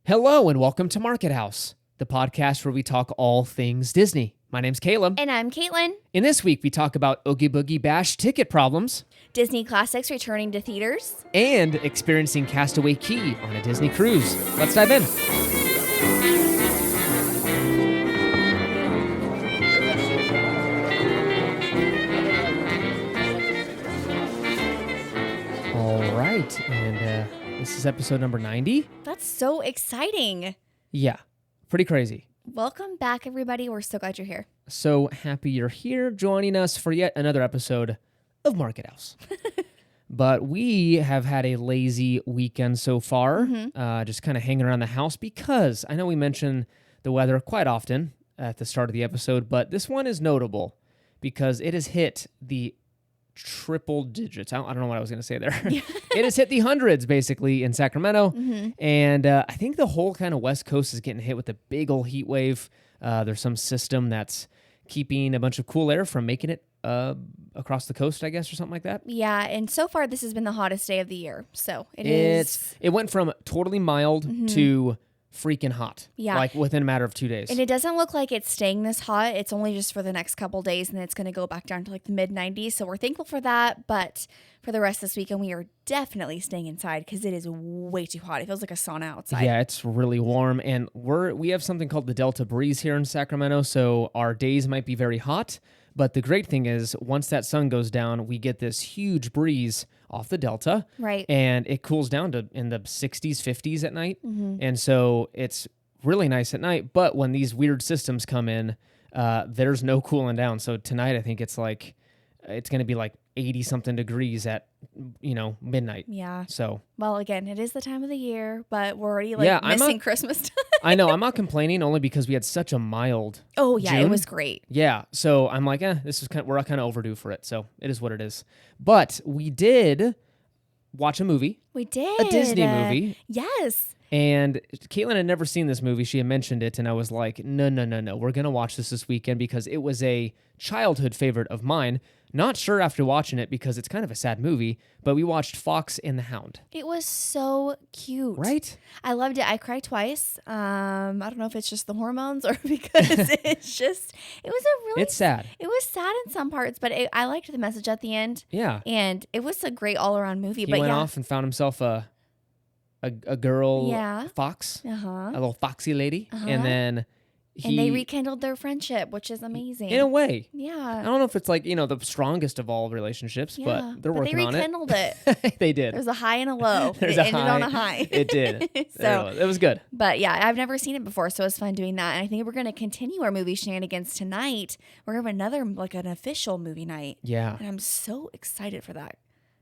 Hello and welcome to Market House, the podcast where we talk all things Disney. My name's Caleb. And I'm Caitlin. And this week we talk about Oogie Boogie Bash ticket problems, Disney classics returning to theaters, and experiencing Castaway Key on a Disney cruise. Let's dive in. All right, and this is episode number 90. That's so exciting. Yeah, pretty crazy. Welcome back, everybody. We're so glad you're here. So happy you're here joining us for yet another episode of Market House. But we have had a lazy weekend so far, just kind of hanging around the house because I know we mention the weather quite often at the start of the episode, but this one is notable because it has hit the triple digits. I don't know what I was going to say there. It has hit the hundreds basically in Sacramento. And I think the whole kind of West Coast is getting hit with a big old heat wave. There's some system that's keeping a bunch of cool air from making it across the coast, I guess, or something like that. Yeah, and so far this has been the hottest day of the year. So it went from totally mild to freaking hot. Yeah. Like within a matter of 2 days. And it doesn't look like it's staying this hot. It's only just for the next couple days, and then it's going to go back down to like the mid 90s. So we're thankful for that. But for the rest of this weekend, we are definitely staying inside because it is way too hot. It feels like a sauna outside. Yeah, it's really warm. And we have something called the Delta breeze here in Sacramento. So our days might be very hot. But the great thing is once that sun goes down, we get this huge breeze off the Delta. Right. And it cools down to in the 60s, 50s at night. And so it's really nice at night. But when these weird systems come in, there's no cooling down. So tonight I think it's going to be like 80 something degrees at, midnight. Yeah. So. Well, again, it is the time of the year, but we're already missing Christmas time. I know. I'm not complaining only because we had such a mild Oh, yeah. June. It was great. Yeah. So I'm like, we're kind of overdue for it. So it is what it is. But we did watch a movie. We did. A Disney movie. Yes. And Caitlin had never seen this movie. She had mentioned it, and I was like, no. We're going to watch this weekend because it was a childhood favorite of mine. Not sure after watching it because it's kind of a sad movie, but we watched Fox and the Hound. It was so cute. Right? I loved it. I cried twice. I don't know if it's just the hormones or because It's sad. It was sad in some parts, but I liked the message at the end. Yeah. And it was a great all-around movie. He went off and found himself a girl fox, a little foxy lady, and then they rekindled their friendship, which is amazing. In a way. Yeah. I don't know if it's like, the strongest of all relationships, but they're working on it. They rekindled it. They did. There's a high and a low. It ended on a high. It did. So it was good. But yeah, I've never seen it before, so it was fun doing that. And I think we're going to continue our movie shenanigans tonight. We're going to have another, an official movie night. Yeah. And I'm so excited for that.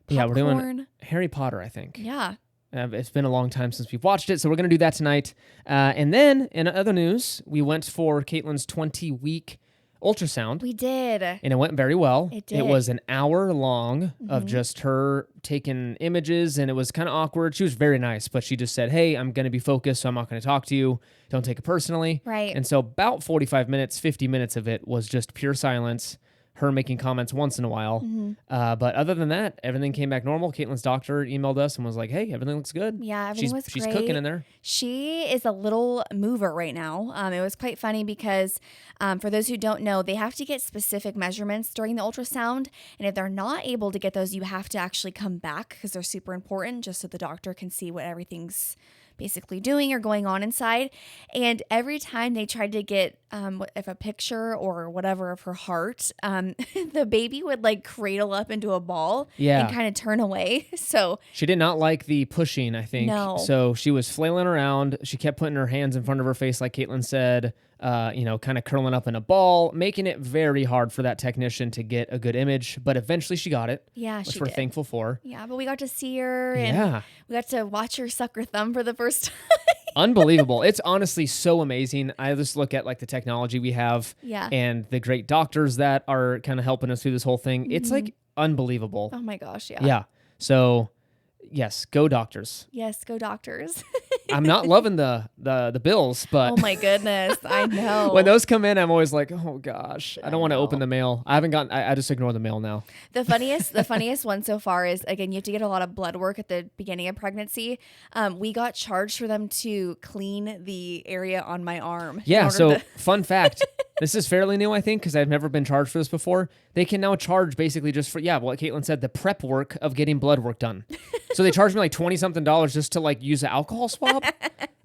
Yeah, we're doing Harry Potter, I think. Yeah. It's been a long time since we've watched it, so we're going to do that tonight. And then, in other news, we went for Caitlin's 20-week ultrasound. We did. And it went very well. It did. It was an hour long of just her taking images, and it was kind of awkward. She was very nice, but she just said, hey, I'm going to be focused, so I'm not going to talk to you. Don't take it personally. Right. And so about 45 minutes, 50 minutes of it was just pure silence, her making comments once in a while. But other than that, everything came back normal. Caitlin's doctor emailed us and was like, hey, everything looks good. Yeah, everything was great. She's cooking in there. She is a little mover right now. It was quite funny because for those who don't know, they have to get specific measurements during the ultrasound. And if they're not able to get those, you have to actually come back because they're super important just so the doctor can see what everything's basically doing or going on inside. And every time they tried to get if a picture or whatever of her heart, the baby would cradle up into a ball and kind of turn away. So she did not like the pushing, I think. No. So she was flailing around. She kept putting her hands in front of her face, like Caitlin said, kind of curling up in a ball, making it very hard for that technician to get a good image. But eventually she got it. Yeah, which we're thankful for. Yeah, but we got to see her and we got to watch her suck her thumb for the first time. Unbelievable. It's honestly so amazing. I just look at the technology we have and the great doctors that are kind of helping us through this whole thing. It's unbelievable. Oh my gosh, yeah. Yeah. So yes, go doctors. Yes, go doctors. I'm not loving the bills, but Oh my goodness, I know. when those come in, I'm always like, oh gosh, I don't want to open the mail. I haven't gotten. I just ignore the mail now. The funniest one so far is, again, you have to get a lot of blood work at the beginning of pregnancy. We got charged for them to clean the area on my arm. Yeah. So fun fact. This is fairly new, I think, because I've never been charged for this before. They can now charge basically just for, what Caitlin said, the prep work of getting blood work done. So they charged me like $20-something just to like use an alcohol swab.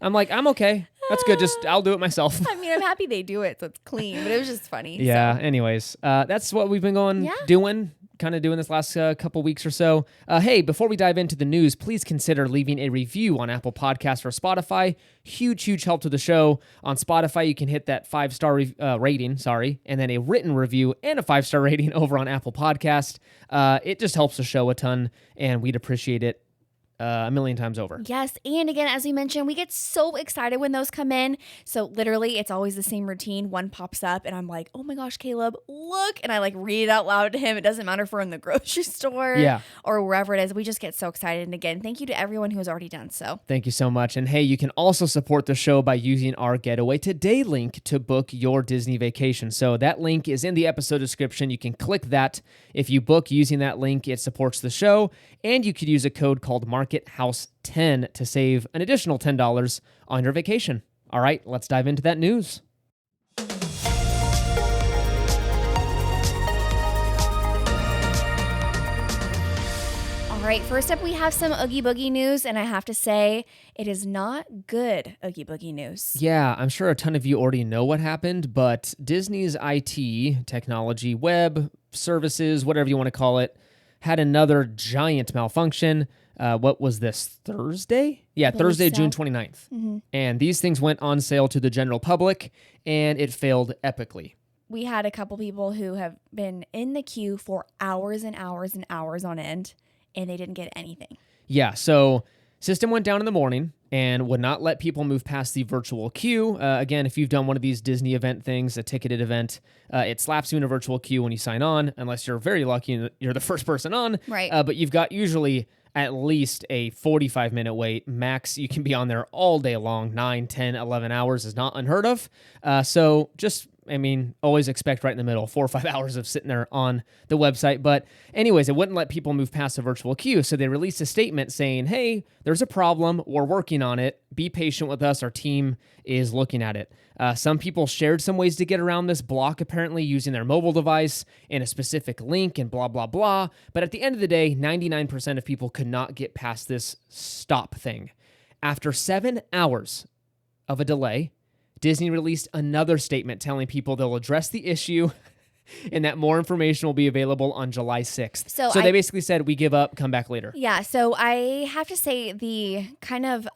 I'm like, I'm okay. That's good. I'll do it myself. I mean, I'm happy they do it, so it's clean, but it was just funny. Yeah. So. Anyways, that's what we've been doing this last couple weeks or so. Hey, before we dive into the news, please consider leaving a review on Apple Podcasts or Spotify. Huge help to the show. On Spotify, you can hit that 5-star rating, and then a written review and a 5-star rating over on Apple Podcast. It just helps the show a ton, and we'd appreciate it a million times over. Yes, and again, as we mentioned, we get so excited when those come in. So literally, it's always the same routine. One pops up, and I'm like, "Oh my gosh, Caleb, look!" And I like read it out loud to him. It doesn't matter if we're in the grocery store, or wherever it is. We just get so excited. And again, thank you to everyone who has already done so. Thank you so much. And hey, you can also support the show by using our Getaway Today link to book your Disney vacation. So that link is in the episode description. You can click that. If you book using that link, it supports the show. And you could use a code called MarketHouse10 to save an additional $10 on your vacation. All right, let's dive into that news. All right, first up, we have some Oogie Boogie news, and I have to say, it is not good Oogie Boogie news. Yeah, I'm sure a ton of you already know what happened, but Disney's IT, technology, web, services, whatever you want to call it, had another giant malfunction. What was this, Thursday? Yeah, Thursday, June 29th. Mm-hmm. And these things went on sale to the general public, and it failed epically. We had a couple people who have been in the queue for hours and hours and hours on end, and they didn't get anything. Yeah, so system went down in the morning and would not let people move past the virtual queue. Again, if you've done one of these Disney event things, a ticketed event, it slaps you in a virtual queue when you sign on, unless you're very lucky and you're the first person on. Right. But you've got usually at least a 45-minute wait. Max, you can be on there all day long. 9, 10, 11 hours is not unheard of. So just, always expect right in the middle, 4 or 5 hours of sitting there on the website. But anyways, it wouldn't let people move past the virtual queue. So they released a statement saying, hey, there's a problem. We're working on it. Be patient with us. Our team is looking at it. Some people shared some ways to get around this block, apparently using their mobile device and a specific link and blah, blah, blah. But at the end of the day, 99% of people could not get past this stop thing. After 7 hours of a delay, Disney released another statement telling people they'll address the issue and that more information will be available on July 6th. So they basically said, we give up, come back later. Yeah, so I have to say the kind of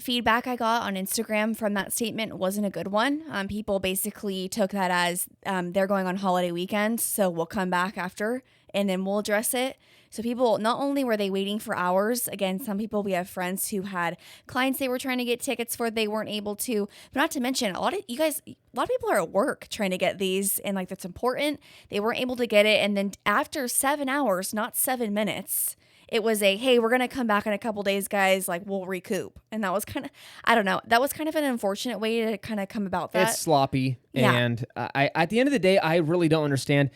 feedback I got on Instagram from that statement wasn't a good one. People basically took that as they're going on holiday weekend, so we'll come back after and then we'll address it. So people, not only were they waiting for hours, again, some people, we have friends who had clients they were trying to get tickets for, they weren't able to, but not to mention, a lot of people are at work trying to get these, and like, that's important. They weren't able to get it. And then after 7 hours, not 7 minutes, it was hey, we're going to come back in a couple days, guys, like we'll recoup. And that was kind of, I don't know, that was kind of an unfortunate way to kind of come about that. It's sloppy. Yeah. And at the end of the day, I really don't understand.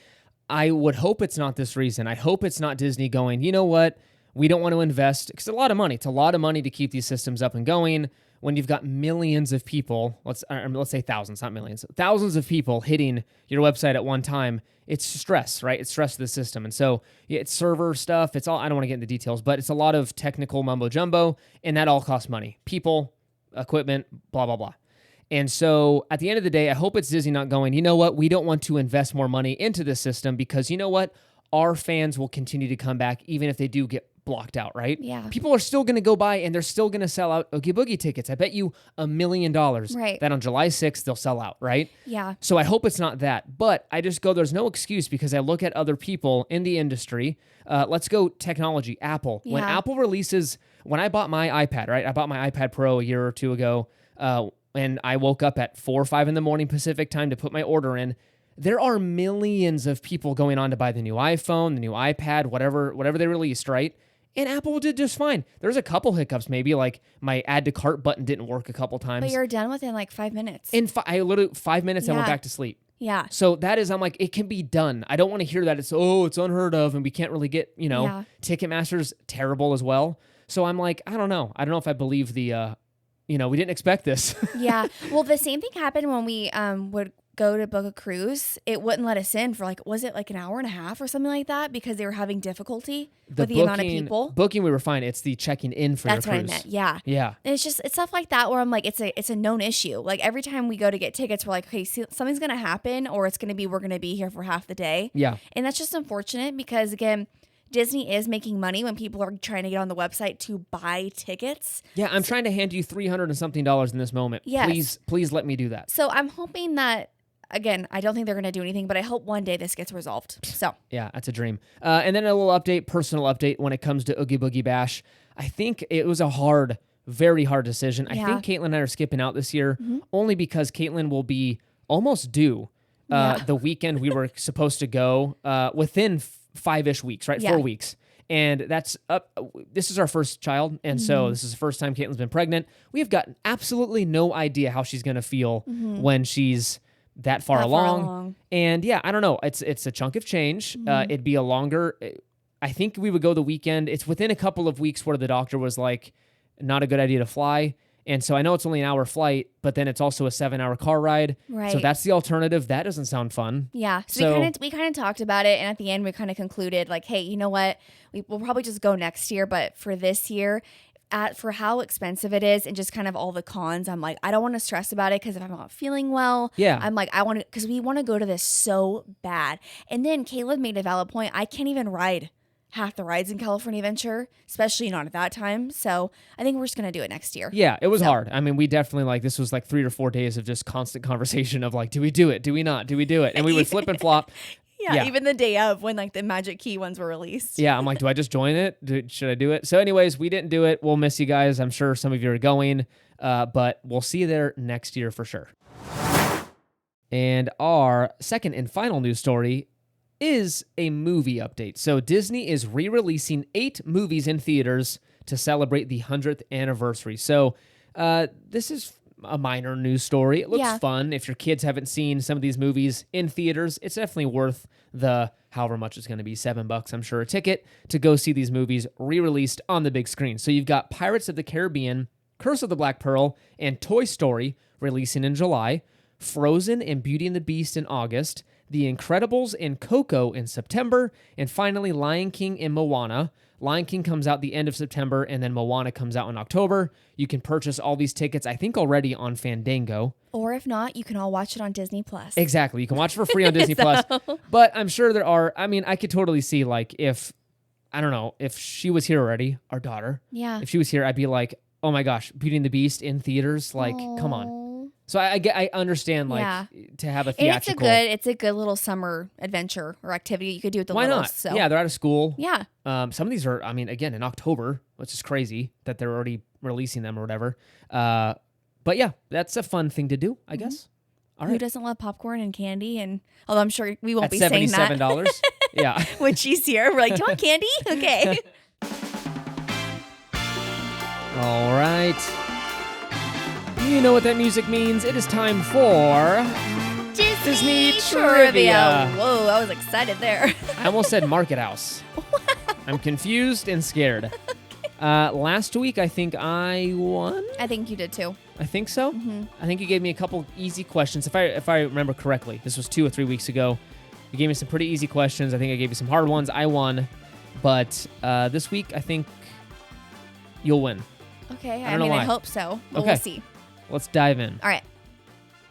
I would hope it's not this reason. I hope it's not Disney going, you know what? We don't want to invest, because it's a lot of money. It's a lot of money to keep these systems up and going when you've got millions of people, let's say thousands, not millions, thousands of people hitting your website at one time. It's stress, right? It's stress to the system. And so it's server stuff. It's all, I don't want to get into details, but it's a lot of technical mumbo jumbo, and that all costs money. People, equipment, blah, blah, blah. And so at the end of the day, I hope it's Disney not going, you know what, we don't want to invest more money into this system because you know what, our fans will continue to come back even if they do get blocked out, right? Yeah. People are still going to go by and they're still going to sell out Oogie Boogie tickets. I bet you $1 million that on July 6th they'll sell out, right? Yeah. So I hope it's not that. But I just go, there's no excuse because I look at other people in the industry. Let's go technology, Apple. Yeah. When Apple releases, when I bought my iPad, right? I bought my iPad Pro a year or two ago, and I woke up at 4 or 5 in the morning Pacific time to put my order in. There are millions of people going on to buy the new iPhone, the new iPad, whatever they released, right? And Apple did just fine. There's a couple hiccups, maybe like my add to cart button didn't work a couple times. But you're done within like 5 minutes. I literally 5 minutes, I went Yeah. back to sleep. Yeah. So that is, I'm like, it can be done. I don't want to hear that it's unheard of and we can't really get, Yeah. Ticketmaster's terrible as well. So I'm like, I don't know. I don't know if I believe the, we didn't expect this. Yeah. Well, the same thing happened when we would go to book a cruise. It wouldn't let us in for was it like an hour and a half or something like that because they were having difficulty with the amount of people. Booking, we were fine. It's the checking in for That's your what cruise. I meant. Yeah. Yeah. And it's stuff like that where I'm like, it's a known issue. Like every time we go to get tickets, we're like, okay, something's going to happen or we're going to be here for half the day. Yeah. And that's just unfortunate because again, Disney is making money when people are trying to get on the website to buy tickets. Yeah, I'm trying to hand you $300 and something in this moment. Yes. Please let me do that. So I'm hoping that, again, I don't think they're going to do anything, but I hope one day this gets resolved. So Yeah, that's a dream. And then a little personal update when it comes to Oogie Boogie Bash. I think it was a very hard decision. Yeah. I think Caitlin and I are skipping out this year only because Caitlin will be almost due the weekend we were supposed to go within 5-ish weeks, right? Yeah. 4 weeks. And that's up. This is our first child. And so this is the first time Caitlin's been pregnant. We have got absolutely no idea how she's going to feel when she's that far along. And yeah, I don't know. It's a chunk of change. It'd be a longer, I think we would go the weekend. It's within a couple of weeks where the doctor was like, not a good idea to fly. And so I know it's only an hour flight, but then it's also a 7-hour car ride. Right. So that's the alternative. That doesn't sound fun. Yeah. So we kind of talked about it, and at the end we kind of concluded like, hey, you know what? We'll probably just go next year, but for this year, for how expensive it is and just kind of all the cons, I'm like, I don't want to stress about it because if I'm not feeling well, Yeah. I'm like, because we want to go to this so bad. And then Caleb made a valid point. I can't even ride half the rides in California Adventure, especially not at that time. So I think we're just going to do it next year. Yeah, it was hard. I mean, we definitely this was 3 or 4 days of just constant conversation of do we do it? Do we not? Do we do it? And we would flip and flop. Yeah, even the day of when the Magic Key ones were released. Yeah, I'm like, do I just join it? Should I do it? So anyways, we didn't do it. We'll miss you guys. I'm sure some of you are going, but we'll see you there next year for sure. And our second and final news story is a movie update. So Disney is re-releasing 8 movies in theaters to celebrate the 100th anniversary. So this is a minor news story. It looks fun. If your kids haven't seen some of these movies in theaters, it's definitely worth the however much it's going to be, $7, I'm sure, a ticket to go see these movies re-released on the big screen. So you've got Pirates of the Caribbean, Curse of the Black Pearl, and Toy Story releasing in July, Frozen and Beauty and the Beast in August, The Incredibles and Coco in September, and finally Lion King and Moana. Lion King comes out the end of September, and then Moana comes out in October. You can purchase all these tickets, I think, already on Fandango. Or if not, you can all watch it on Disney+. Exactly. You can watch it for free on Disney+. But I'm sure there are, I could totally see, if she was here already, our daughter. Yeah. If she was here, I'd be like, oh my gosh, Beauty and the Beast in theaters? Come on. So I understand to have a theatrical. And it's a good little summer adventure or activity you could do with the Why littles. not? So. Yeah, they're out of school. Yeah. Some of these are, again, in October, which is crazy that they're already releasing them or whatever. But yeah, that's a fun thing to do, I guess. All right. Who doesn't love popcorn and candy? And although I'm sure we won't At be saying that. $77. Yeah. When she's here, we're like, do you want candy? Okay. All right. You know what that music means. It is time for Disney Trivia. Whoa, I was excited there. I almost said Market House. I'm confused and scared. Last week, I think I won. I think you did too. I think so. I think you gave me a couple easy questions. If I remember correctly, this was 2 or 3 weeks ago. You gave me some pretty easy questions. I think I gave you some hard ones. I won. But this week, I think you'll win. Okay, I hope so. But Okay. We'll see. Let's dive in. All right.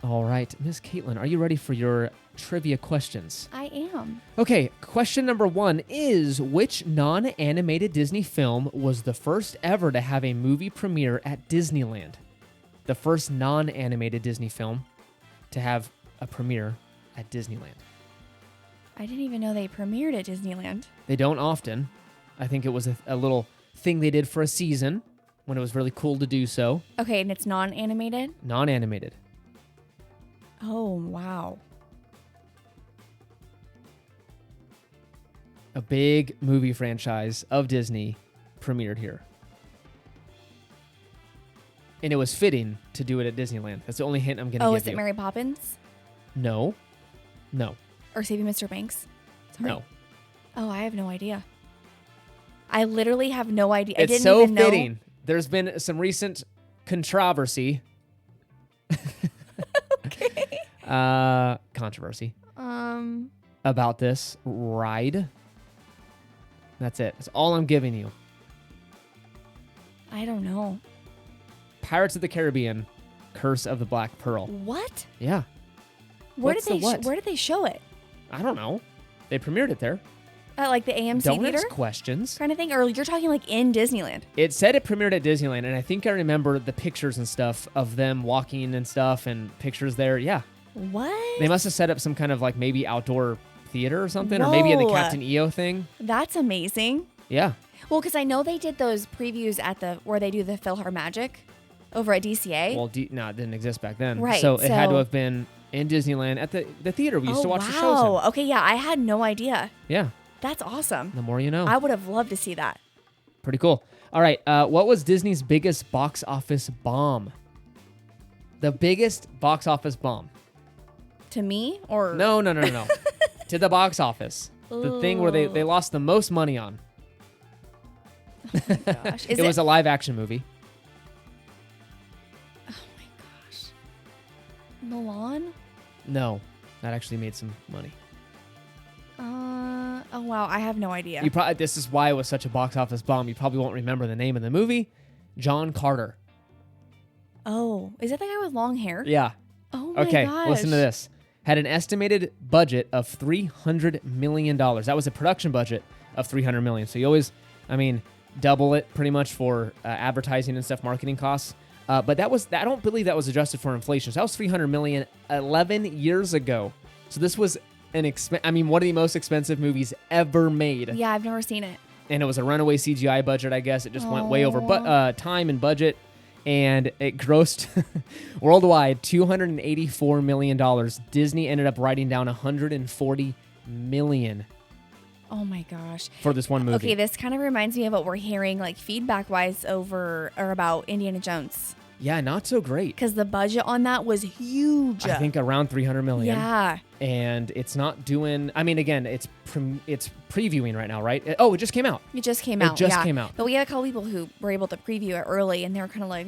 All right. Miss Caitlin, are you ready for your trivia questions? I am. Okay, question number 1 is, which non-animated Disney film was the first ever to have a movie premiere at Disneyland? The first non-animated Disney film to have a premiere at Disneyland. I didn't even know they premiered at Disneyland. They don't often. I think it was a little thing they did for a season when it was really cool to do so. Okay, and it's non-animated? Non-animated. Oh, wow. A big movie franchise of Disney premiered here. And it was fitting to do it at Disneyland. That's the only hint I'm going to give you. Oh, is it Mary Poppins? No. No. Or Saving Mr. Banks? Sorry. No. Oh, I have no idea. I literally have no idea. It's I didn't so even know. fitting. There's been some recent controversy. Okay. Controversy. About this ride. That's it. That's all I'm giving you. I don't know. Pirates of the Caribbean, Curse of the Black Pearl. What? Yeah. Where What's did the they what? where did they show it? I don't know. They premiered it there. At like the AMC Don't theater ask questions. kind of thing, or you're talking like in Disneyland? It said it premiered at Disneyland, and I think I remember the pictures and stuff of them walking and stuff and pictures there. Yeah. What? They must have set up some kind of like maybe outdoor theater or something, or maybe in the Whoa. Captain EO thing. That's amazing. Yeah. Well, because I know they did those previews at the where they do the PhilharMagic over at DCA. Well, no, it didn't exist back then. Right, So it had to so- have been in Disneyland at the theater we used to watch wow. the shows in. Okay, yeah, I had no idea. Yeah. That's awesome. The more you know. I would have loved to see that. Pretty cool. All right. What was Disney's biggest box office bomb? The biggest box office bomb. To me, or No. To the box office. The thing where they lost the most money on. gosh. Is It was a live action movie. Oh my gosh. Mulan? No. That actually made some money. Oh wow, I have no idea. You probably this is why it was such a box office bomb. You probably won't remember the name of the movie. John Carter. Oh, is that the guy with long hair? Yeah. Oh my Okay, gosh. listen to this. Had an estimated budget of $300 million. That was a production budget of $300 million. So you always, double it pretty much for advertising and stuff, marketing costs. But I don't believe that was adjusted for inflation. So that was $300 million 11 years ago. So this was one of the most expensive movies ever made. Yeah, I've never seen it. And it was a runaway CGI budget, I guess. It just went way over time and budget. And it grossed worldwide $284 million. Disney ended up writing down $140 million Oh my gosh. for this one movie. Okay, this kind of reminds me of what we're hearing, like feedback-wise about Indiana Jones, Yeah, not so great. because the budget on that was huge. I think around $300 million. Yeah. And it's not doing. Again, it's previewing right now, right? It just came out. It just came It out. just yeah. came out. But we had a couple people who were able to preview it early, and they were kind of like,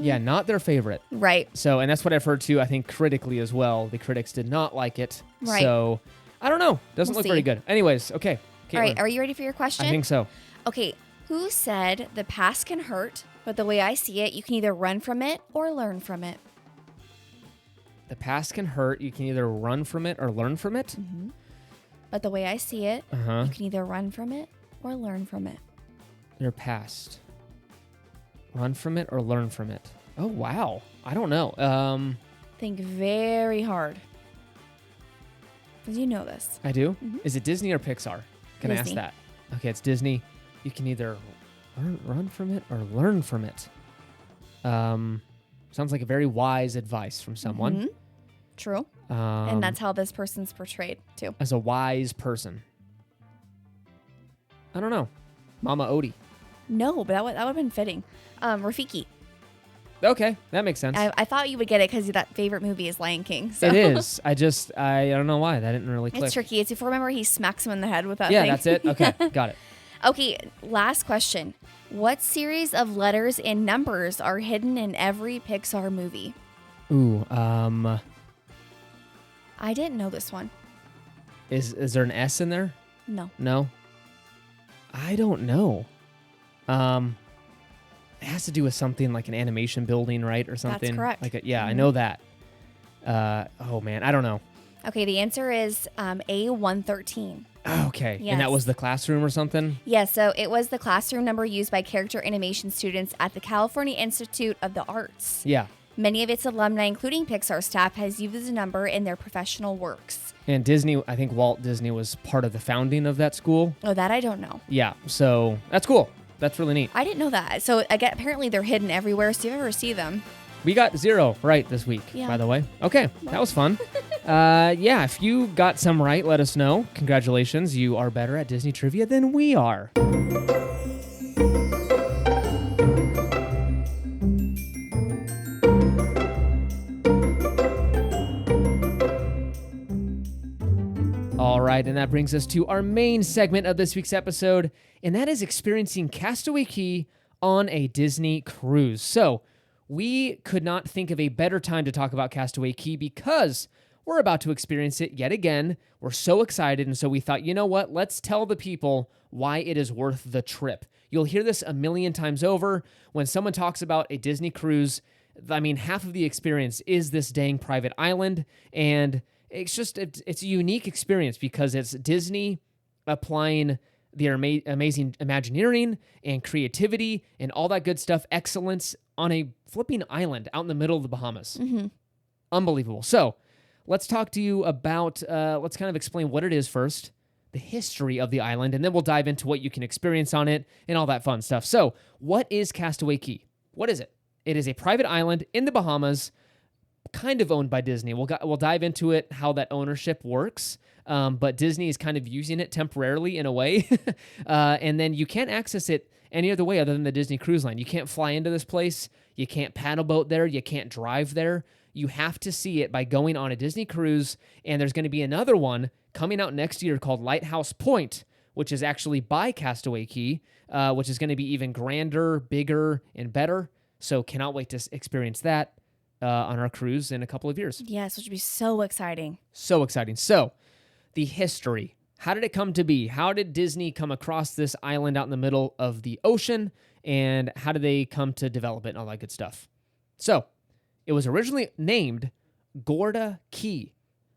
Yeah, not their favorite. right. So, and that's what I've heard too. I think critically as well. The critics did not like it. Right. So, I don't know. Doesn't We'll look very see. good. Anyways, okay. Caitlin, All right, are you ready for your question? I think so. Okay, who said the past can hurt, but the way I see it, you can either run from it or learn from it? The past can hurt. You can either run from it or learn from it. But the way I see it, Uh-huh. you can either run from it or learn from it. Your past. Run from it or learn from it. Oh, wow. I don't know. Think very hard. Because you know this. I do? Is it Disney or Pixar? Can I ask Disney. that? Okay, it's Disney. You can either run from it or learn from it. Sounds like a very wise advice from someone. Mhm. True. Um, And that's how this person's portrayed, too. as a wise person. I don't know. Mama Odie. No, but that would have been fitting. Rafiki. Okay, that makes sense. I thought you would get it because that favorite movie is Lion King. So. It is. I don't know why. That didn't really click. It's tricky. It's if you remember he smacks him in the head with that Yeah, thing. that's it. Okay, got it. Okay, last question. What series of letters and numbers are hidden in every Pixar movie? Ooh, I didn't know this one. is there an S in there? No. No. I don't know. It has to do with something like an animation building, right, or something. correct. Like I know that. Oh man, I don't know. Okay, the answer is A113. Oh, okay, Yes. and that was the classroom or something. Yeah, so it was the classroom number used by character animation students at the California Institute of the Arts. Yeah, Many of its alumni, including Pixar staff, has used the number in their professional works. and Disney. I think Walt Disney was part of the founding of that school. Oh, that I don't know. Yeah, so that's cool. That's really neat. I didn't know that. So again, apparently they're hidden everywhere, so if you ever see them. We got 0 right this week, Yeah. by the way. Okay, that was fun. Yeah, if you got some right, let us know. Congratulations, you are better at Disney trivia than we are. right, and that brings us to our main segment of this week's episode, and that is experiencing Castaway Cay on a Disney cruise. So, we could not think of a better time to talk about Castaway Cay because we're about to experience it yet again. We're so excited, and so we thought, you know what? Let's tell the people why it is worth the trip. You'll hear this a million times over. When someone talks about a Disney cruise, I mean, half of the experience is this dang private island, and it's a unique experience because it's Disney applying their amazing Imagineering and creativity and all that good stuff, excellence on a flipping island out in the middle of the Bahamas. Mm-hmm. Unbelievable. So let's talk to you about, let's kind of explain what it is first, the history of the island, and then we'll dive into what you can experience on it and all that fun stuff. So what is Castaway Cay? What is it? It is a private island in the Bahamas, kind of owned by Disney. We'll dive into it, how that ownership works. But Disney is kind of using it temporarily in a way. And then you can't access it any other way other than the Disney Cruise Line. You can't fly into this place. You can't paddle boat there. You can't drive there. You have to see it by going on a Disney cruise. And there's going to be another one coming out next year called Lighthouse Point, which is actually by Castaway Cay, which is going to be even grander, bigger, and better. So cannot wait to experience that on our cruise in a couple of years. Yes, which would be so exciting. So exciting. So the history. How did it come to be? How did Disney come across this island out in the middle of the ocean? And how did they come to develop it and all that good stuff? So it was originally named Gorda Cay.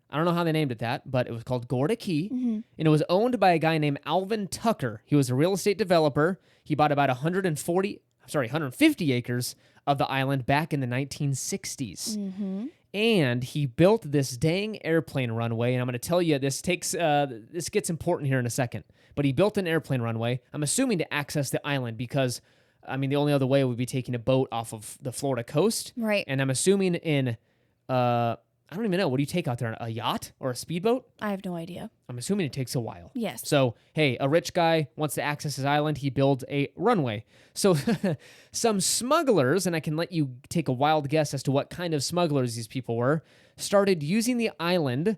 I don't know how they named it that, but it was called Gorda Cay. Mm-hmm. And it was owned by a guy named Alvin Tucker. He was a real estate developer. He bought about 150 acres of the island back in the 1960s. Mm-hmm. And he built this dang airplane runway. And I'm going to tell you, this gets important here in a second. But he built an airplane runway, I'm assuming to access the island because, I mean, the only other way would be taking a boat off of the Florida coast. Right. And I'm assuming I don't even know. What do you take out there? A yacht or a speedboat? I have no idea. I'm assuming it takes a while. Yes. So, hey, a rich guy wants to access his island. He builds a runway. So some smugglers, and I can let you take a wild guess as to what kind of smugglers these people were, started using the island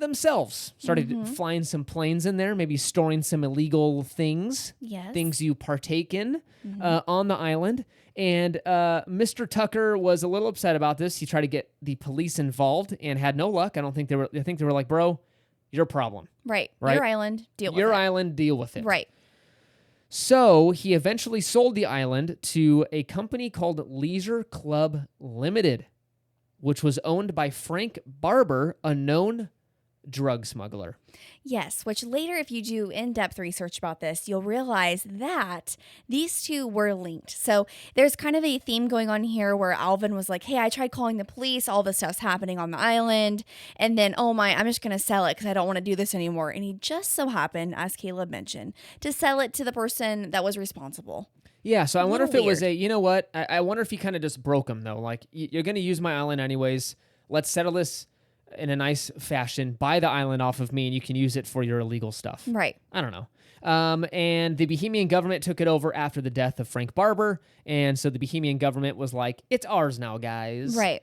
themselves. Started flying some planes in there, maybe storing some illegal things. Yes. Things you partake in on the island. And Mr. Tucker was a little upset about this. He tried to get the police involved and had no luck. I think they were like, bro, your problem. Right. Right? Your island, deal with it. Your island, deal with it. Right. So he eventually sold the island to a company called Leisure Club Limited, which was owned by Frank Barber, a known drug smuggler. Yes, which later, if you do in-depth research about this, you'll realize that these two were linked. So there's kind of a theme going on here where Alvin was like, hey, I tried calling the police. All this stuff's happening on the island. And then, oh my, I'm just going to sell it because I don't want to do this anymore. And he just so happened, as Caleb mentioned, to sell it to the person that was responsible. Yeah, so I wonder if it was weird. you know what? I wonder if he kind of just broke him, though. Like, you're going to use my island anyways. Let's settle this in a nice fashion, buy the island off of me, and you can use it for your illegal stuff. Right. I don't know. And the Bohemian government took it over after the death of Frank Barber, and so the Bohemian government was like, it's ours now, guys. Right.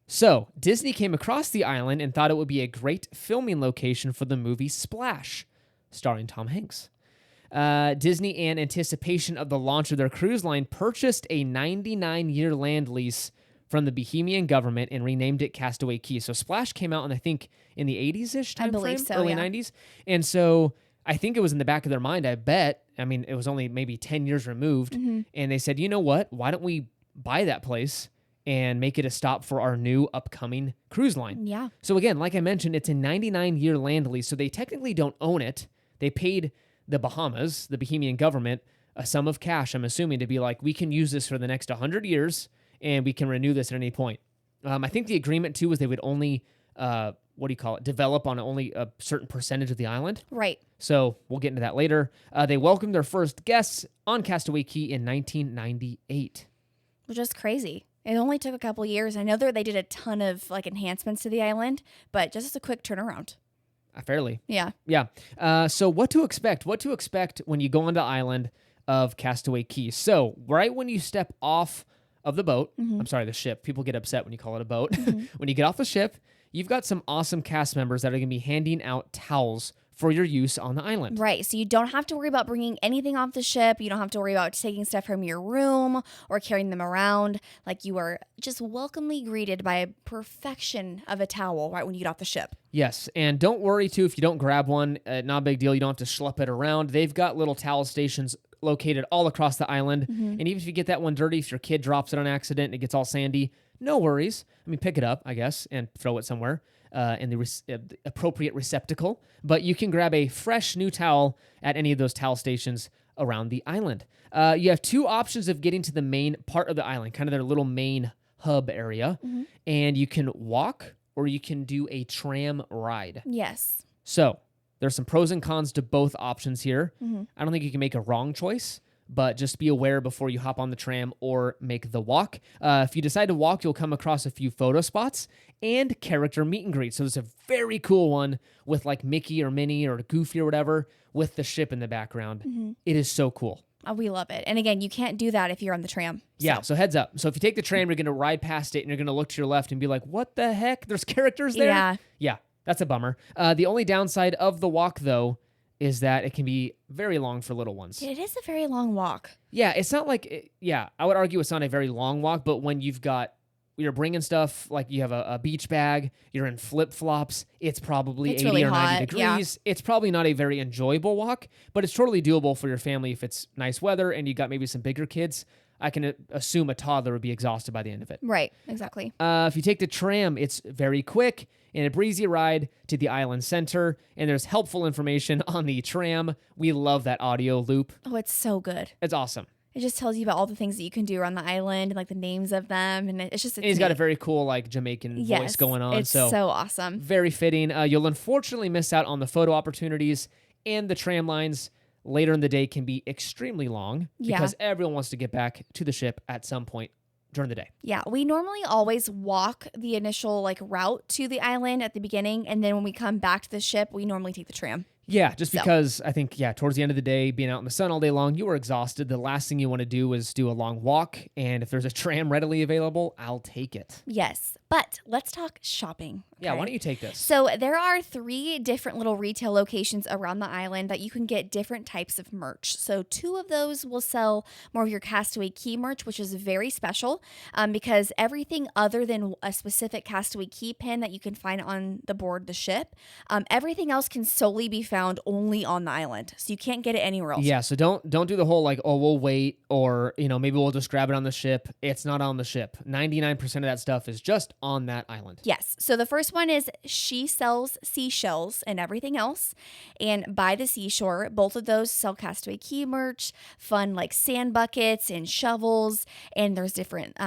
So Disney came across the island and thought it would be a great filming location for the movie Splash, starring Tom Hanks. Disney, in anticipation of the launch of their cruise line, purchased a 99-year land lease from the Bohemian government and renamed it Castaway Cay. So Splash came out, I think, in the 80s-ish time I believe frame, so, early yeah. 90s. And so I think it was in the back of their mind, I bet. I mean, it was only maybe 10 years removed. Mm-hmm. And they said, you know what? Why don't we buy that place and make it a stop for our new upcoming cruise line? Yeah. So again, like I mentioned, it's a 99-year land lease, so they technically don't own it. They paid the Bahamas, the Bohemian government, a sum of cash, I'm assuming, to be like, we can use this for the next 100 years, and we can renew this at any point. I think the agreement, too, was they would only, develop on only a certain percentage of the island. Right. So we'll get into that later. They welcomed their first guests on Castaway Cay in 1998. Which is crazy. It only took a couple years. I know they did a ton of enhancements to the island, but just as a quick turnaround. Fairly. Yeah. Yeah. So what to expect? What to expect when you go on the island of Castaway Cay? So right when you step off of the boat, I'm sorry, the ship. People get upset when you call it a boat. When you get off the ship, you've got some awesome cast members that are going to be handing out towels for your use on the island. Right. So you don't have to worry about bringing anything off the ship. You don't have to worry about taking stuff from your room or carrying them around. Like, you are just welcomely greeted by a perfection of a towel right when you get off the ship. Yes. And don't worry, too, if you don't grab one, not a big deal. You don't have to schlep it around. They've got little towel stations located all across the island. And even if you get that one dirty, if your kid drops it on accident and it gets all sandy, no worries. I mean, pick it up, I guess, and throw it somewhere in the appropriate receptacle. But you can grab a fresh new towel at any of those towel stations around the island. You have two options of getting to the main part of the island, kind of their little main hub area. And you can walk or you can do a tram ride. Yes. So there's some pros and cons to both options here. I don't think you can make a wrong choice, but just be aware before you hop on the tram or make the walk. If you decide to walk, you'll come across a few photo spots and character meet and greet. So there's a very cool one with like Mickey or Minnie or Goofy or whatever with the ship in the background. It is so cool. Oh, we love it. And again, you can't do that if you're on the tram. Yeah, so heads up. So if you take the tram, you're going to ride past it and you're going to look to your left and be like, what the heck? There's characters there? Yeah, that's a bummer. The only downside of the walk, though, is that it can be very long for little ones. It is a very long walk. Yeah, it's not like, I would argue it's not a very long walk, but when you're bringing stuff, like you have a beach bag, you're in flip-flops, it's probably 80 really or 90 hot, degrees. It's probably not a very enjoyable walk, but it's totally doable for your family if it's nice weather and you got maybe some bigger kids. I can assume a toddler would be exhausted by the end of it. Right, exactly. If you take the tram, it's very quick and a breezy ride to the island center, and there's helpful information on the tram. We love that audio loop. Oh, it's so good. It's awesome. It just tells you about all the things that you can do around the island and like the names of them, and it's and he's got a very cool like Jamaican voice going on. It's so awesome. Very fitting. You'll unfortunately miss out on the photo opportunities, and the tram lines later in the day can be extremely long because everyone wants to get back to the ship at some point during the day. Yeah, we normally always walk the initial like route to the island at the beginning, and then when we come back to the ship, we normally take the tram. Yeah, just because I think, towards the end of the day, being out in the sun all day long, you are exhausted. The last thing you want to do is do a long walk. And if there's a tram readily available, I'll take it. Yes, but let's talk shopping. Okay? Yeah, why don't you take this? So there are 3 different little retail locations around the island that you can get different types of merch. So 2 of those will sell more of your Castaway Key merch, which is very special because everything other than a specific Castaway Key pin that you can find on the board the ship, everything else can solely be found only on the island. So you can't get it anywhere else. Yeah, so don't do the whole like, oh, we'll wait, or maybe we'll just grab it on the ship. It's not on the ship. 99% of that stuff is just on that island. Yes. So the first one is She Sells Seashells and Everything Else. And By the Seashore, both of those sell Castaway Key merch, fun like sand buckets and shovels. And there's different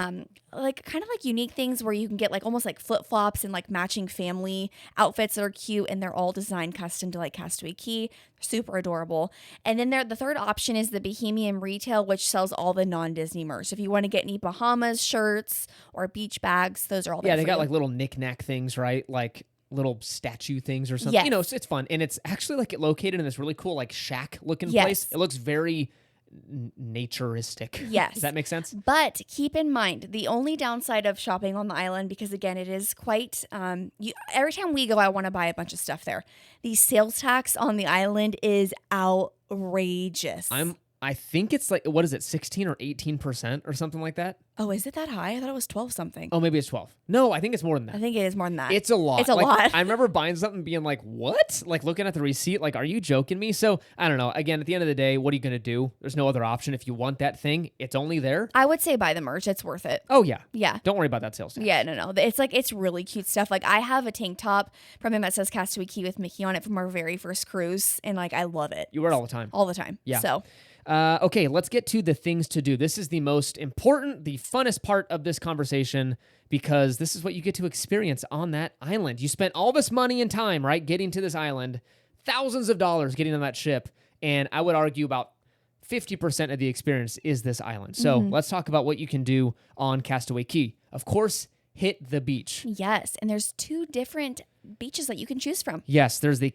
like kind of like unique things where you can get like almost like flip-flops and like matching family outfits that are cute, and they're all designed custom to like Castaway Key. Super adorable. And then the third option is the Bohemian Retail, which sells all the non-Disney merch. If you want to get any Bahamas shirts or beach bags, those are all there. Yeah, they got like little knick-knack things, right? Like little statue things or something. Yes. It's fun. And it's actually like located in this really cool like shack looking place. It looks very naturistic. Yes. Does that make sense? But keep in mind, the only downside of shopping on the island, because again, it is quite, every time we go, I want to buy a bunch of stuff there. The sales tax on the island is outrageous. I think it's like, what is it, 16 or 18% or something like that? Oh, is it that high? I thought it was 12 something. Oh, maybe it's 12. No, I think it's more than that. I think it is more than that. It's a lot. It's a lot. I remember buying something and being like, what? Like looking at the receipt, like, are you joking me? So I don't know. Again, at the end of the day, what are you going to do? There's no other option. If you want that thing, it's only there. I would say buy the merch. It's worth it. Oh, yeah. Yeah. Don't worry about that sales tax. Yeah, no. It's really cute stuff. Like I have a tank top from him that says Castaway Key with Mickey on it from our very first cruise. And like, I love it. You wear it all the time. All the time. Yeah. So. Okay, let's get to the things to do. This is the most important, the funnest part of this conversation, because this is what you get to experience on that island. You spent all this money and time, right, getting to this island, thousands of dollars getting on that ship, and I would argue about 50% of the experience is this island. So let's talk about what you can do on Castaway Key. Of course, hit the beach. Yes, and there's 2 different beaches that you can choose from. Yes, there's the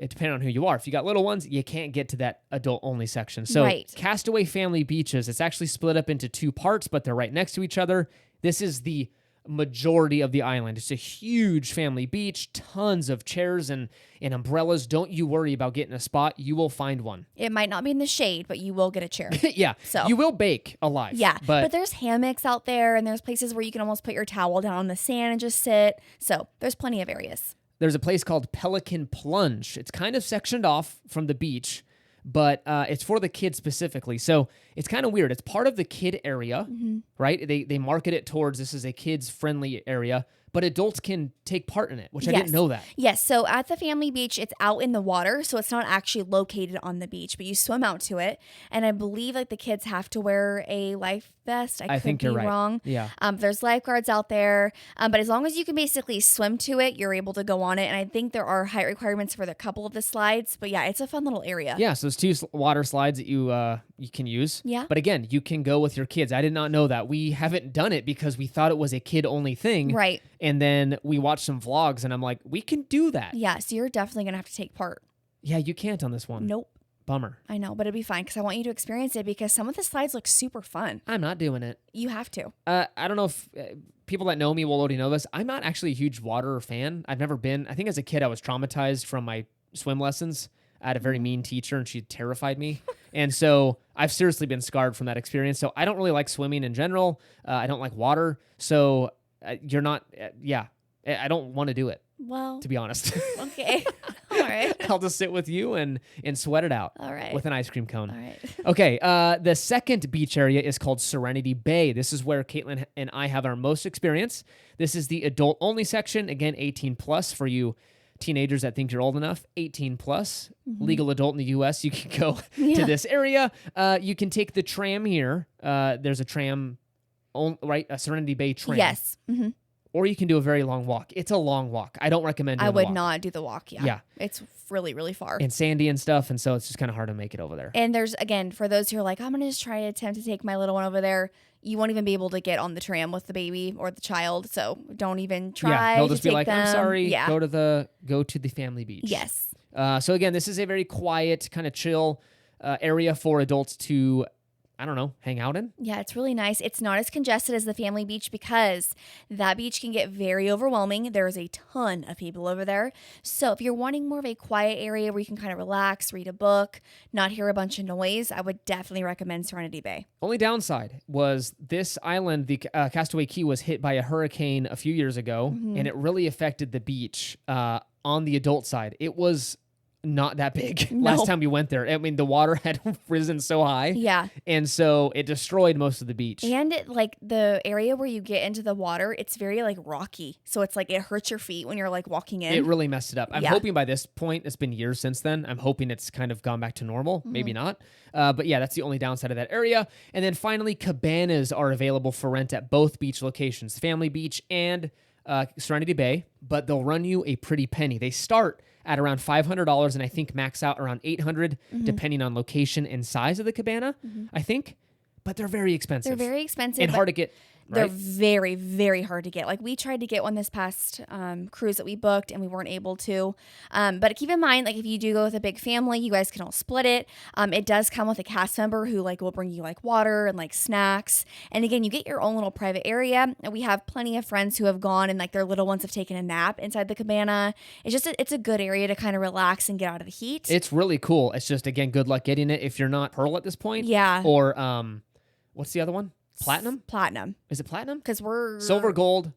it depends on who you are. If you got little ones, you can't get to that adult-only section. So Right. Castaway Family Beaches, it's actually split up into 2 parts, but they're right next to each other. This is the majority of the island. It's a huge family beach, tons of chairs and umbrellas. Don't you worry about getting a spot. You will find one. It might not be in the shade, but you will get a chair. Yeah. So you will bake alive. Yeah. But there's hammocks out there, and there's places where you can almost put your towel down on the sand and just sit. So there's plenty of areas. there's a place called Pelican Plunge. It's kind of sectioned off from the beach, but it's for the kids specifically. So it's kind of weird. It's part of the kid area, right? They market it towards this is a kids-friendly area, but adults can take part in it, which I didn't know that. Yes. So at the family beach, it's out in the water. So it's not actually located on the beach, but you swim out to it. And I believe like the kids have to wear a life vest. I could think be you're right. wrong. Yeah. There's lifeguards out there. But as long as you can basically swim to it, you're able to go on it. And I think there are height requirements for the couple of the slides. But yeah, it's a fun little area. Yeah, so there's two water slides that you can use. Yeah. But again, you can go with your kids. I did not know that. We haven't done it because we thought it was a kid-only thing. Right. And then we watched some vlogs, and I'm like, we can do that. Yeah. So you're definitely going to have to take part. Yeah, you can't on this one. Nope. Bummer. I know, but it'd be fine because I want you to experience it because some of the slides look super fun. I'm not doing it. You have to. I don't know if people that know me will already know this. I'm not actually a huge water fan. I've never been. I think as a kid, I was traumatized from my swim lessons. I had a very mean teacher, and she terrified me. And so I've seriously been scarred from that experience. So I don't really like swimming in general. I don't like water. So you're not, I don't want to do it, Well, to be honest. okay. All right. I'll just sit with you and sweat it out. All right. With an ice cream cone. All right. Okay, the second beach area is called Serenity Bay. This is where Caitlin and I have our most experience. This is the adult-only section. Again, 18 plus for you teenagers that think you're old enough. 18 plus, legal adult in the U.S. You can go to this area. You can take the tram here. There's a tram, right? A Serenity Bay tram. Yes. Mm-hmm. Or you can do a very long walk. It's a long walk. I don't recommend doing I would the walk. not do the walk. Yeah. It's really, really far. And sandy and stuff, and so it's just kind of hard to make it over there. And there's, again, for those who are like, I'm going to just try to attempt to take my little one over there, you won't even be able to get on the tram with the baby or the child. So don't even try. Yeah, they'll just to be take like, them. I'm sorry, Yeah. go to the family beach. Yes. So again, this is a very quiet, kind of chill area for adults to, I don't know, hang out in. Yeah, it's really nice. It's not as congested as the family beach because that beach can get very overwhelming. There's a ton of people over there. So if you're wanting more of a quiet area where you can kind of relax, read a book, not hear a bunch of noise, I would definitely recommend Serenity Bay. Only downside was this island, the Castaway Key, was hit by a hurricane a few years ago, and it really affected the beach on the adult side. It was not that big last time we went there. I mean, the water had risen so high. Yeah. And so it destroyed most of the beach. And like the area where you get into the water, it's very like rocky. So it's like it hurts your feet when you're like walking in. It really messed it up. I'm Yeah. hoping by this point, it's been years since then. I'm hoping it's kind of gone back to normal. Maybe not. But yeah, that's the only downside of that area. And then finally, cabanas are available for rent at both beach locations, Family Beach and Serenity Bay, but they'll run you a pretty penny. They start at around $500 and I think max out around $800 depending on location and size of the cabana, I think. But they're very expensive. They're very expensive. And hard to get. They're Right? very, very hard to get. Like we tried to get one this past cruise that we booked and we weren't able to. But keep in mind, like if you do go with a big family, you guys can all split it. It does come with a cast member who like will bring you like water and like snacks. And again, you get your own little private area. And we have plenty of friends who have gone and like their little ones have taken a nap inside the cabana. It's just it's a good area to kind of relax and get out of the heat. It's really cool. It's just, again, good luck getting it if you're not Pearl at this point. Yeah. Or what's the other one? Platinum? Platinum. Is it platinum? Because we're Silver, gold,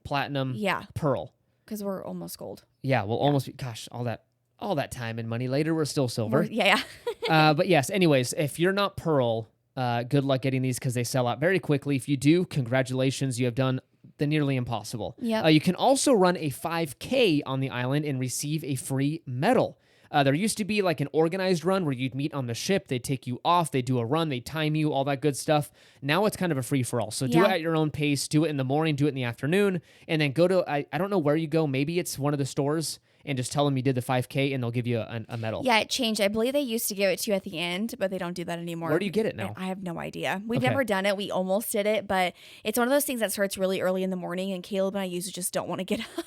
platinum, Yeah. pearl. Because we're almost gold. Yeah, we'll almost be, gosh, all that time and money later, we're still silver. Yeah. But yes, anyways, if you're not pearl, good luck getting these because they sell out very quickly. If you do, congratulations, you have done the nearly impossible. Yep. You can also run a 5K on the island and receive a free medal. There used to be like an organized run where you'd meet on the ship, they'd take you off, they do a run, they time you, all that good stuff. Now it's kind of a free-for-all. So do it at your own pace, do it in the morning, do it in the afternoon, and then go to, I don't know where you go, maybe it's one of the stores, and just tell them you did the 5K and they'll give you a medal. Yeah, it changed. I believe they used to give it to you at the end, but they don't do that anymore. Where do you get it now? I have no idea. We've Okay. never done it. We almost did it, but it's one of those things that starts really early in the morning, and Caleb and I usually just don't want to get up.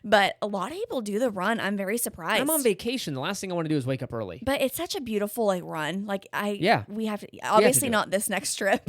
but a lot of people do the run. I'm very surprised. I'm on vacation. The last thing I want to do is wake up early. But it's such a beautiful like run. Like we have to do not this next trip.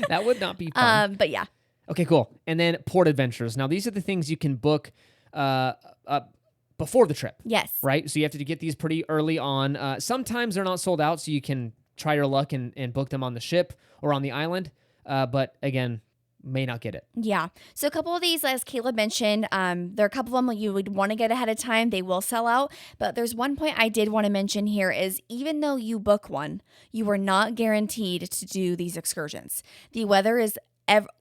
That would not be fun. But yeah. Okay, cool. And then port adventures. Now, these are the things you can book before the trip. Yes. Right? So you have to get these pretty early on. Sometimes they're not sold out, so you can try your luck and book them on the ship or on the island. But again, may not get it. Yeah. So a couple of these, as Caleb mentioned, there are a couple of them you would want to get ahead of time. They will sell out. But there's one point I did want to mention here is even though you book one, you are not guaranteed to do these excursions. The weather is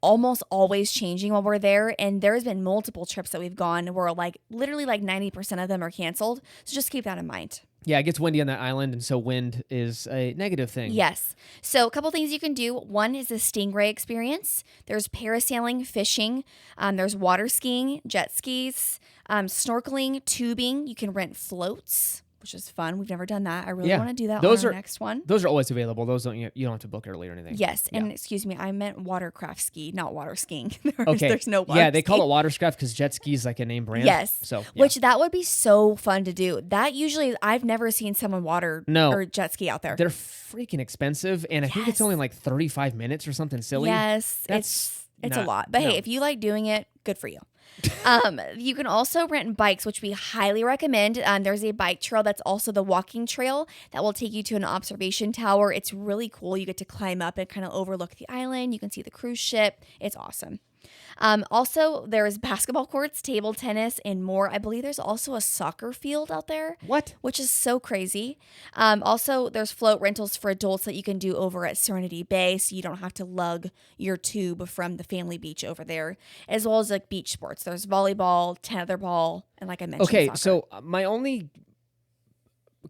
almost always changing while we're there, and there's been multiple trips that we've gone where like literally like 90% of them are canceled. So just keep that in mind. Yeah, it gets windy on that island, and so wind is a negative thing. Yes. So a couple things you can do. One is the Stingray experience. There's parasailing, fishing. There's water skiing, jet skis, snorkeling, tubing. You can rent floats, which is fun. We've never done that. I really want to do that on our next one. Those are always available. Those you don't have to book early or anything. Yes. Yeah. And excuse me, I meant watercraft ski, not water skiing. Okay. There's no water Yeah, they call skiing. it watercraft because jet ski is like a name brand. Yes. So, yeah. Which that would be so fun to do. That usually, I've never seen someone or jet ski out there. They're freaking expensive. And I think it's only like 35 minutes or something silly. Yes. It's a lot. But hey, if you like doing it, good for you. You can also rent bikes, which we highly recommend. There's a bike trail that's also the walking trail that will take you to an observation tower. It's really cool. You get to climb up and kind of overlook the island. You can see the cruise ship. It's awesome. Also, there's basketball courts, table tennis, and more. I believe there's also a soccer field out there. What? Which is so crazy. Also, there's float rentals for adults that you can do over at Serenity Bay, so you don't have to lug your tube from the family beach over there, as well as like beach sports. There's volleyball, tetherball, and like I mentioned, soccer. So my only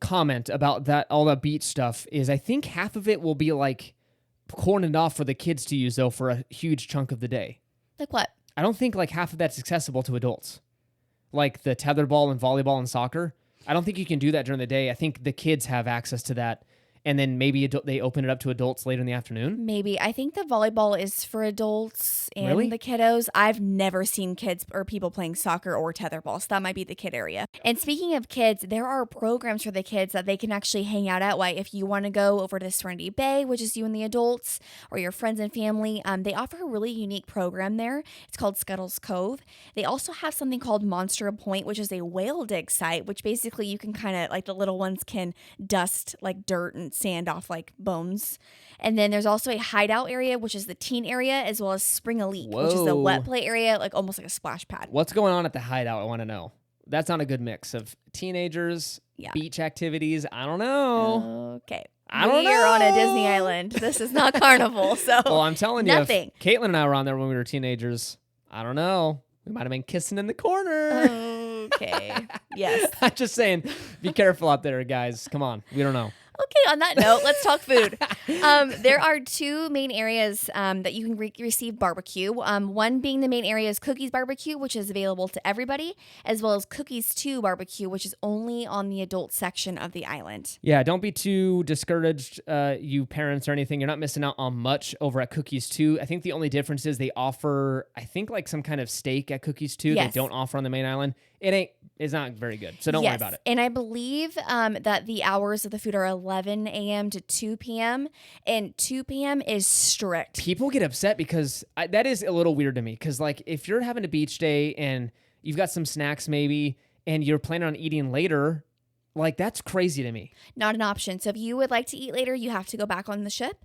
comment about that, all that beach stuff, is I think half of it will be like cordoned off for the kids to use, though, for a huge chunk of the day. Like what? I don't think like half of that's accessible to adults. Like the tetherball and volleyball and soccer. I don't think you can do that during the day. I think the kids have access to that. And then maybe they open it up to adults later in the afternoon? Maybe. I think the volleyball is for adults and Really? the kiddos. I've never seen kids or people playing soccer or tetherball, so that might be the kid area. And speaking of kids, there are programs for the kids that they can actually hang out at. Like if you want to go over to Serenity Bay, which is you and the adults, or your friends and family, they offer a really unique program there. It's called Scuttle's Cove. They also have something called Monster Point, which is a whale dig site, which basically you can kind of, like the little ones can dust like dirt and sand off like bones. And then there's also a hideout area, which is the teen area, as well as Spring Elite, which is the wet play area, like almost like a splash pad. What's going on at the hideout? I want to know. That's not a good mix of teenagers, beach activities. I don't know. Okay. I don't know. We're on a Disney island. This is not Carnival, so well, I'm telling nothing. You, if Caitlin and I were on there when we were teenagers, I don't know. We might have been kissing in the corner. Okay. Yes. I'm just saying, be careful out there, guys. Come on. We don't know. Okay, on that note, let's talk food. There are two main areas that you can receive barbecue. One being the main area is Cookies Barbecue, which is available to everybody, as well as Cookies 2 Barbecue, which is only on the adult section of the island. Yeah, don't be too discouraged, you parents or anything. You're not missing out on much over at Cookies 2. I think the only difference is they offer, I think, like some kind of steak at Cookies 2 Yes. they don't offer on the main island. It's not very good, so don't worry about it. And I believe that the hours of the food are 11 a.m. to 2 p.m. And 2 p.m. is strict. People get upset because that is a little weird to me. Because like if you're having a beach day and you've got some snacks maybe, and you're planning on eating later, like that's crazy to me. Not an option. So if you would like to eat later, you have to go back on the ship.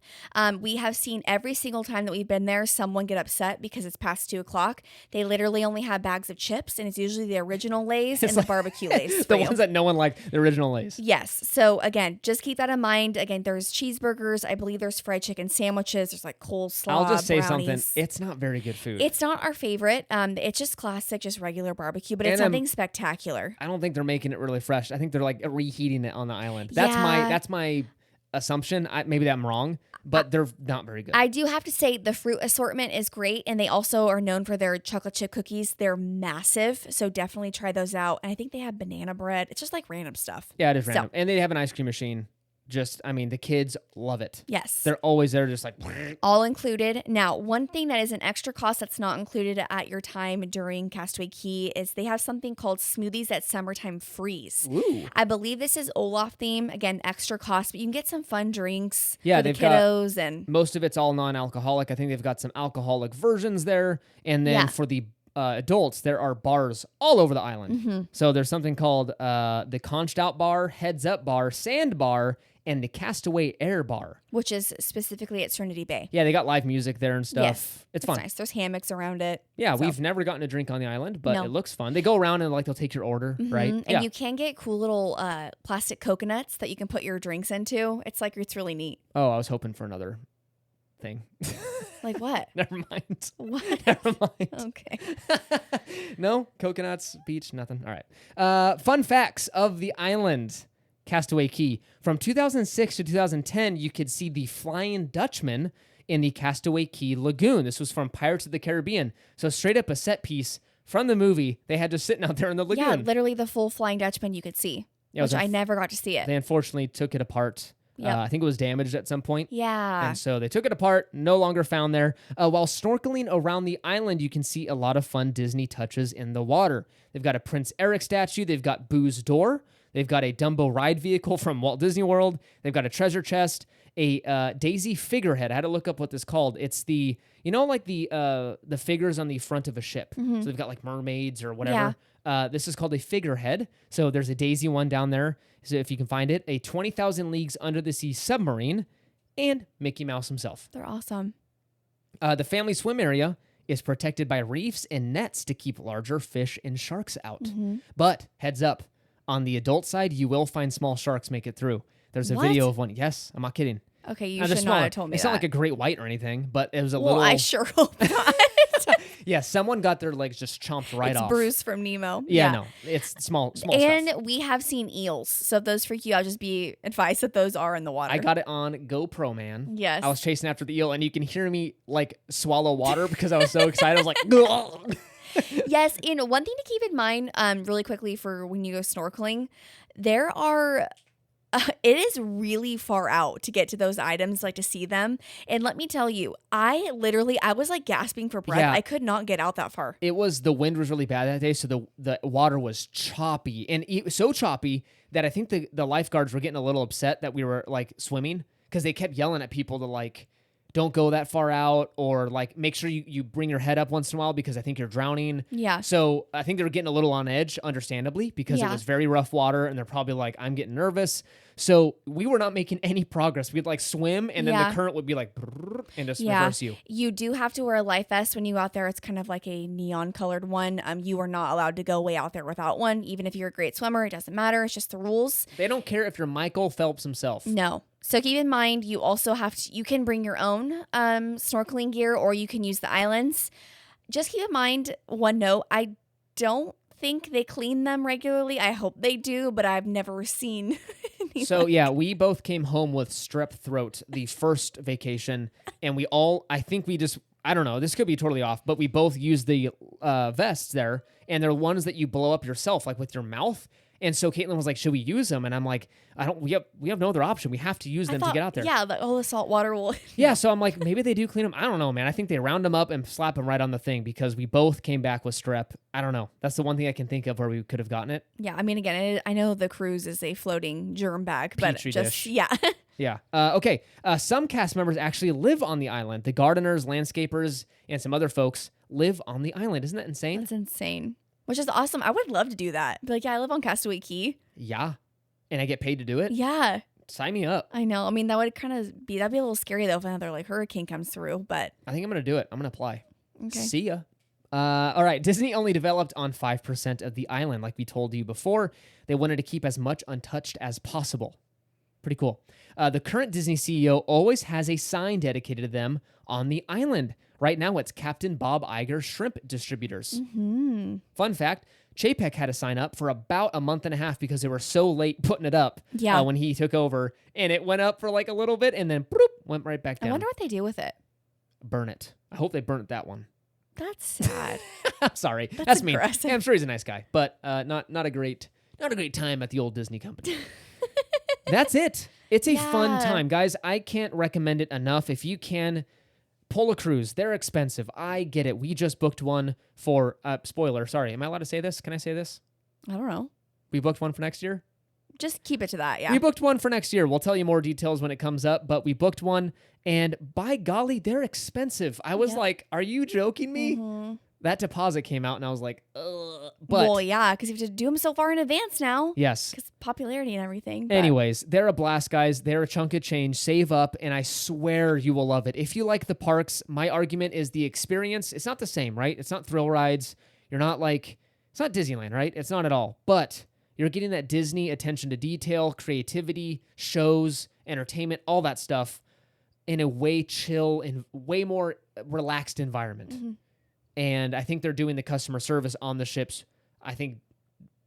We have seen every single time that we've been there, someone get upset because it's past 2:00. They literally only have bags of chips, and it's usually the original Lay's and the barbecue Lay's. The ones that no one liked, the original Lay's. Yes. So again, just keep that in mind. Again, there's cheeseburgers. I believe there's fried chicken sandwiches. There's like coleslaw. I'll just say brownies. something. It's not very good food. It's not our favorite. It's just classic, just regular barbecue, but it's something spectacular. I don't think they're making it really fresh. I think they're like reheating it on the island. That's my assumption. Maybe I'm wrong, but they're not very good. I do have to say the fruit assortment is great, and they also are known for their chocolate chip cookies. They're massive, so definitely try those out. And I think they have banana bread. It's just like random stuff. Yeah, it is random. And they have an ice cream machine the kids love it. Yes. They're always there just like... All included. Now, one thing that is an extra cost that's not included at your time during Castaway Key is they have something called Smoothies at Summertime Freeze. Ooh. I believe this is Olaf theme. Again, extra cost, but you can get some fun drinks for the they've kiddos. And most of it's all non-alcoholic. I think they've got some alcoholic versions there. And then for the adults, there are bars all over the island. So there's something called the Conched Out Bar, Heads Up Bar, Sand Bar, and the Castaway Air Bar, which is specifically at Serenity Bay. Yeah, they got live music there and stuff. Yes, it's fun. Nice. There's hammocks around it. Yeah, we've never gotten a drink on the island, but it looks fun. They go around and they'll take your order, right? And you can get cool little plastic coconuts that you can put your drinks into. It's really neat. Oh, I was hoping for another thing. Like what? Never mind. What? Never mind. Okay. No, coconuts, beach, nothing. All right. Fun facts of the island. Castaway Key. From 2006 to 2010, you could see the Flying Dutchman in the Castaway Key Lagoon. This was from Pirates of the Caribbean. So straight up a set piece from the movie. They had just sitting out there in the lagoon. Yeah, literally the full Flying Dutchman you could see, which I never got to see it. They unfortunately took it apart. Yep. I think it was damaged at some point. Yeah. And so they took it apart, no longer found there. While snorkeling around the island, you can see a lot of fun Disney touches in the water. They've got a Prince Eric statue. They've got Boo's Door. They've got a Dumbo ride vehicle from Walt Disney World. They've got a treasure chest, a Daisy figurehead. I had to look up what this is called. It's the figures on the front of a ship. So they've got like mermaids or whatever. Yeah. This is called a figurehead. So there's a Daisy one down there. So if you can find it, a 20,000 Leagues Under the Sea submarine, and Mickey Mouse himself. They're awesome. The family swim area is protected by reefs and nets to keep larger fish and sharks out. But heads up, on the adult side, you will find small sharks make it through. There's a video of one. Yes, I'm not kidding. Okay, you should not have told me It's not like a great white or anything, but it was a little... little... I sure hope not. Yeah, someone got their legs just chomped right off. It's Bruce from Nemo. Yeah, no, it's small and stuff. we have seen eels. So if those freak you out, just be advised that those are in the water. I got it on GoPro, man. Yes. I was chasing after the eel, and you can hear me like swallow water because I was so excited. I was like... Yes, and one thing to keep in mind, really quickly for when you go snorkeling, there are... it is really far out to get to those items, like to see them. And let me tell you, I was like gasping for breath. Yeah. I could not get out that far. The wind was really bad that day, so the water was choppy. And it was so choppy that I think the lifeguards were getting a little upset that we were like swimming because they kept yelling at people to like, don't go that far out, or like make sure you bring your head up once in a while because I think you're drowning. Yeah. So I think they were getting a little on edge, understandably, because it was very rough water and they're probably like, I'm getting nervous. So we were not making any progress. We'd like swim and then the current would be like and just reverse you. You do have to wear a life vest when you go out there. It's kind of like a neon colored one. You are not allowed to go way out there without one. Even if you're a great swimmer, it doesn't matter. It's just the rules. They don't care if you're Michael Phelps himself. No. So keep in mind, you also you can bring your own snorkeling gear, or you can use the islands. Just keep in mind, one note, I don't think they clean them regularly. I hope they do, but I've never seen any. So we both came home with strep throat the first vacation, and I don't know, this could be totally off, but we both used the vests there, and they're ones that you blow up yourself, like with your mouth. And so Caitlin was like, should we use them? And I'm like, we have no other option. We have to use them to get out there. Yeah, the salt water will. Yeah, so I'm like, maybe they do clean them. I don't know, man. I think they round them up and slap them right on the thing because we both came back with strep. I don't know. That's the one thing I can think of where we could have gotten it. Yeah, I mean, again, I know the cruise is a floating germ bag, but Petri just, dish. Yeah. Yeah. Okay. Some cast members actually live on the island. The gardeners, landscapers, and some other folks live on the island. Isn't that insane? That's insane. Which is awesome. I would love to do that. Be like, yeah, I live on Castaway Key. Yeah. And I get paid to do it? Yeah. Sign me up. I know. I mean, that'd be a little scary though if another like hurricane comes through, but I think I'm going to do it. I'm going to apply. Okay. See ya. All right. Disney only developed on 5% of the island. Like we told you before, they wanted to keep as much untouched as possible. Pretty cool. The current Disney CEO always has a sign dedicated to them on the island. Right now, it's Captain Bob Iger Shrimp Distributors. Mm-hmm. Fun fact, Chapek had to sign up for about a month and a half because they were so late putting it up when he took over. And it went up for like a little bit and then went right back down. I wonder what they do with it. Burn it. I hope they burnt that one. That's sad. I'm sorry. That's mean. Yeah, I'm sure he's a nice guy, but not a great time at the old Disney company. That's it. It's a fun Yeah. time. Guys, I can't recommend it enough. If you can, pull a cruise. They're expensive. I get it. We just booked one for, spoiler, sorry. Am I allowed to say this? Can I say this? I don't know. We booked one for next year? Just keep it to that. Yeah. We booked one for next year. We'll tell you more details when it comes up, but we booked one, and by golly, they're expensive. I was like, are you joking me? Mhm. That deposit came out, and I was like, ugh. But Well, yeah, because you have to do them so far in advance now. yes. Because popularity and everything. But Anyways, they're a blast, guys. They're a chunk of change. Save up, and I swear you will love it. If you like the parks, my argument is the experience. It's not the same, right? It's not thrill rides. You're not like, it's not Disneyland, right? It's not at all. But you're getting that Disney attention to detail, creativity, shows, entertainment, all that stuff in a way chill and way more relaxed environment. Mhm. And I think they're doing the customer service on the ships, I think,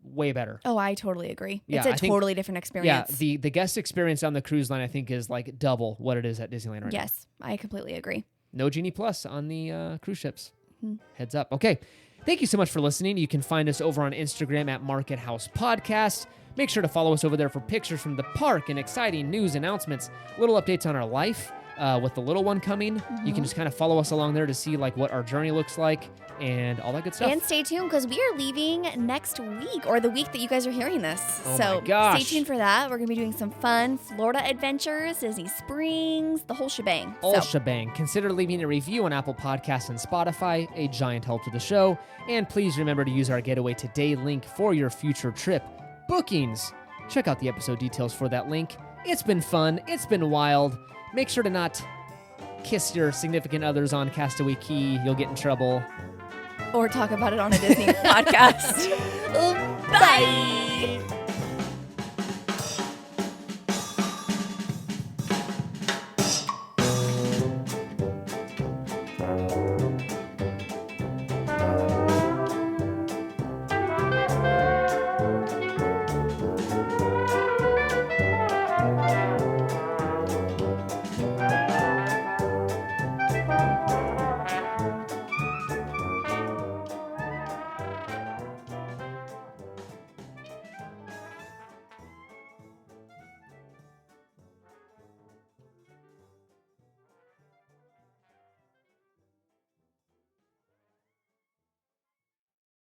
way better. Oh, I totally agree. Yeah, It's I a think- totally different experience. Yeah, the guest experience on the cruise line, I think, is like double what it is at Disneyland right now. Yes, I completely agree. No Genie Plus on the cruise ships. Mhm. Heads up. Okay. Thank you so much for listening. You can find us over on Instagram at Market House Podcast. Make sure to follow us over there for pictures from the park and exciting news announcements, little updates on our life with the little one coming. You can just kind of follow us along there to see like what our journey looks like and all that good stuff. And stay tuned because we are leaving next week or the week that you guys are hearing this. Oh so my gosh. stay tuned for that. We're going to be doing some fun Florida adventures, Disney Springs, the whole shebang. All So shebang. Consider leaving a review on Apple Podcasts and Spotify, a giant help to the show. And please remember to use our Getaway Today link for your future trip bookings. Check out the episode details for that link. It's been fun. It's been wild. Make sure to not kiss your significant others on Castaway Key. You'll get in trouble. or talk about it on a Disney podcast. Bye.